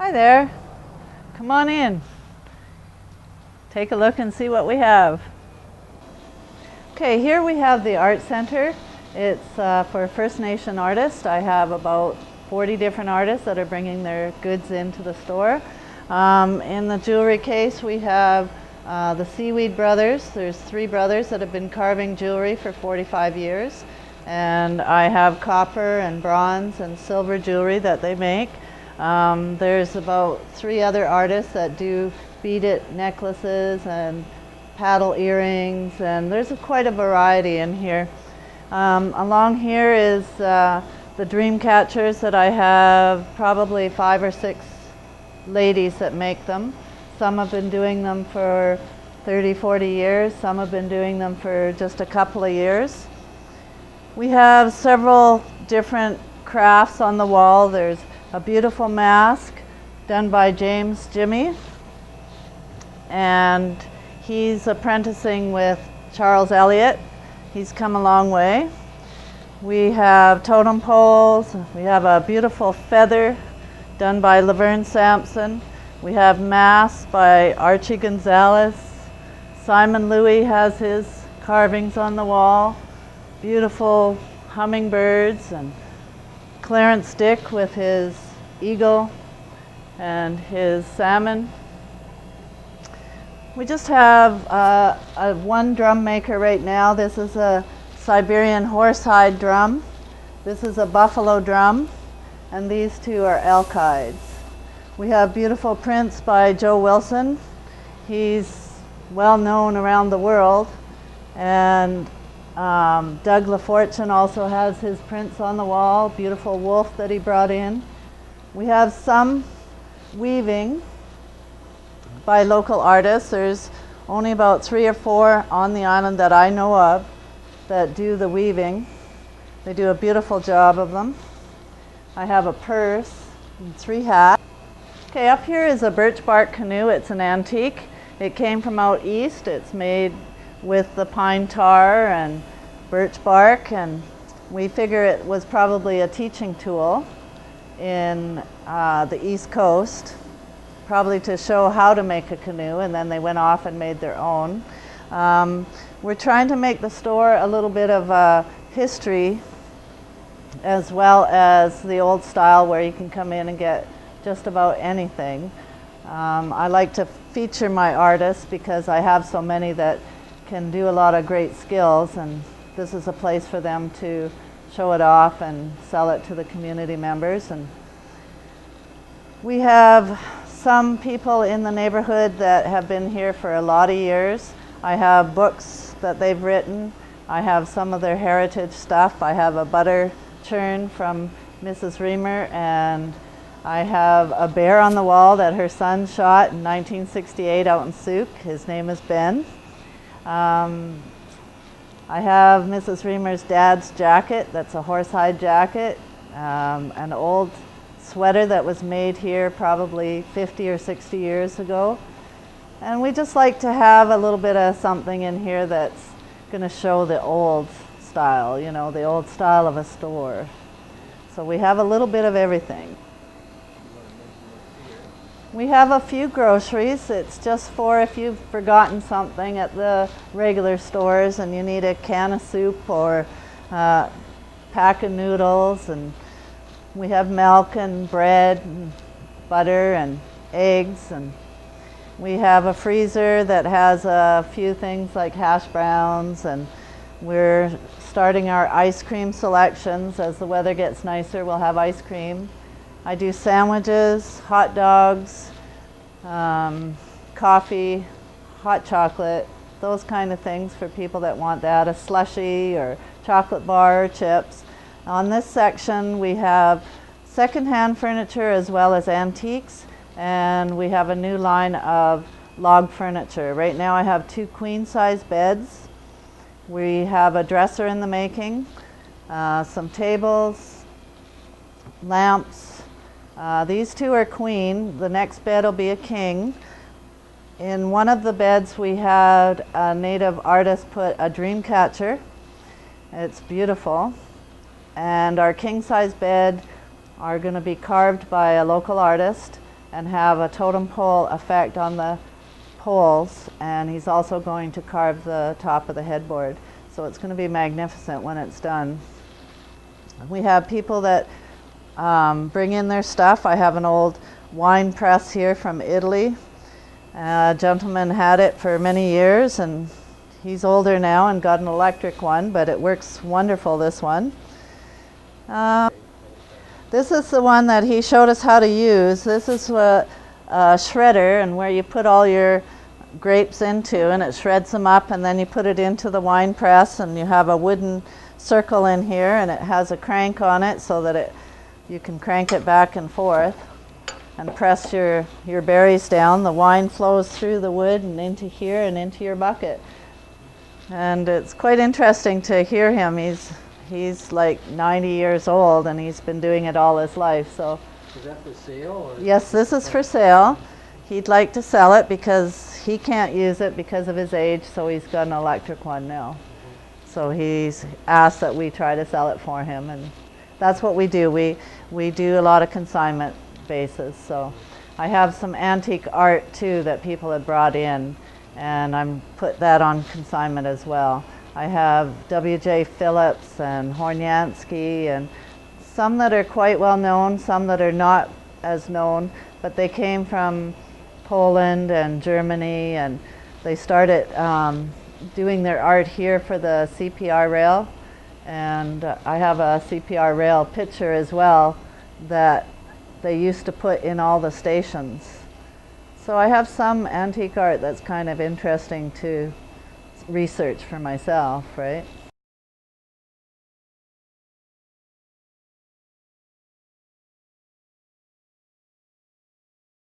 Hi there. Come on in. Take a look and see what we have. Okay, here we have the Art Center. It's for First Nation artists. I have about 40 different artists that are bringing their goods into the store. In the jewelry case we have the Seaweed Brothers. There's 3 brothers that have been carving jewelry for 45 years. And I have copper and bronze and silver jewelry that they make. There's about 3 other artists that do beaded necklaces and paddle earrings, and there's quite a variety in here. Along here is the dream catchers that I have, probably 5 or 6 ladies that make them. Some have been doing them for 30, 40 years. Some have been doing them for just a couple of years. We have several different crafts on the wall. There's a beautiful mask done by James Jimmy, and he's apprenticing with Charles Elliott. He's come a long way. We have totem poles. We have a beautiful feather done by Laverne Sampson. We have masks by Archie Gonzalez. Simon Louis has his carvings on the wall. Beautiful hummingbirds, and Clarence Dick with his eagle and his salmon. We just have one drum maker right now. This is a Siberian horsehide drum. This is a buffalo drum, and these 2 are elk hides. We have beautiful prints by Joe Wilson. He's well known around the world, and Doug LaFortune also has his prints on the wall. Beautiful wolf that he brought in. We have some weaving by local artists. There's only about 3 or 4 on the island that I know of that do the weaving. They do a beautiful job of them. I have a purse and 3 hats. Okay, up here is a birch bark canoe. It's an antique. It came from out east. It's made with the pine tar and birch bark, and we figure it was probably a teaching tool in the East Coast, probably to show how to make a canoe, and then they went off and made their own. We're trying to make the store a little bit of history as well as the old style, where you can come in and get just about anything. I like to feature my artists because I have so many that can do a lot of great skills, and this is a place for them to show it off and sell it to the community members. And we have some people in the neighborhood that have been here for a lot of years. I have books that they've written. I have some of their heritage stuff. I have a butter churn from Mrs. Reamer, and I have a bear on the wall that her son shot in 1968 out in Souk. His name is Ben. I have Mrs. Reamer's dad's jacket. That's a horsehide jacket, an old sweater that was made here probably 50 or 60 years ago. And we just like to have a little bit of something in here that's going to show the old style, you know, the old style of a store. So we have a little bit of everything. We have a few groceries. It's just for if you've forgotten something at the regular stores and you need a can of soup or a pack of noodles. And we have milk and bread and butter and eggs. And we have a freezer that has a few things like hash browns. And we're starting our ice cream selections. As the weather gets nicer, we'll have ice cream. I do sandwiches, hot dogs, coffee, hot chocolate, those kind of things for people that want that, a slushie or chocolate bar or chips. On this section we have secondhand furniture as well as antiques, and we have a new line of log furniture. Right now I have 2 queen-size beds. We have a dresser in the making, some tables, lamps. These 2 are queen. The next bed will be a king. In one of the beds we had a native artist put a dream catcher. It's beautiful. And our king-size bed are going to be carved by a local artist, and have a totem pole effect on the poles, and he's also going to carve the top of the headboard. So it's going to be magnificent when it's done. We have people that bring in their stuff. I have an old wine press here from Italy. A gentleman had it for many years, and he's older now and got an electric one, but it works wonderful, this one. This is the one that he showed us how to use. This is a shredder, and where you put all your grapes into, and it shreds them up, and then you put it into the wine press, and you have a wooden circle in here, and it has a crank on it so that you can crank it back and forth and press your berries down. The wine flows through the wood and into here and into your bucket. And it's quite interesting to hear him. He's like 90 years old, and he's been doing it all his life. So is that for sale? Or yes, this is for sale. He'd like to sell it because he can't use it because of his age, so he's got an electric one now. So he's asked that we try to sell it for him, and that's what we do. We do a lot of consignment basis. So I have some antique art too that people had brought in, and I'm put that on consignment as well. I have W.J. Phillips and Hornyansky, and some that are quite well known, some that are not as known, but they came from Poland and Germany, and they started doing their art here for the CPR rail. And I have a CPR rail picture as well that they used to put in all the stations. So I have some antique art that's kind of interesting to research for myself, right?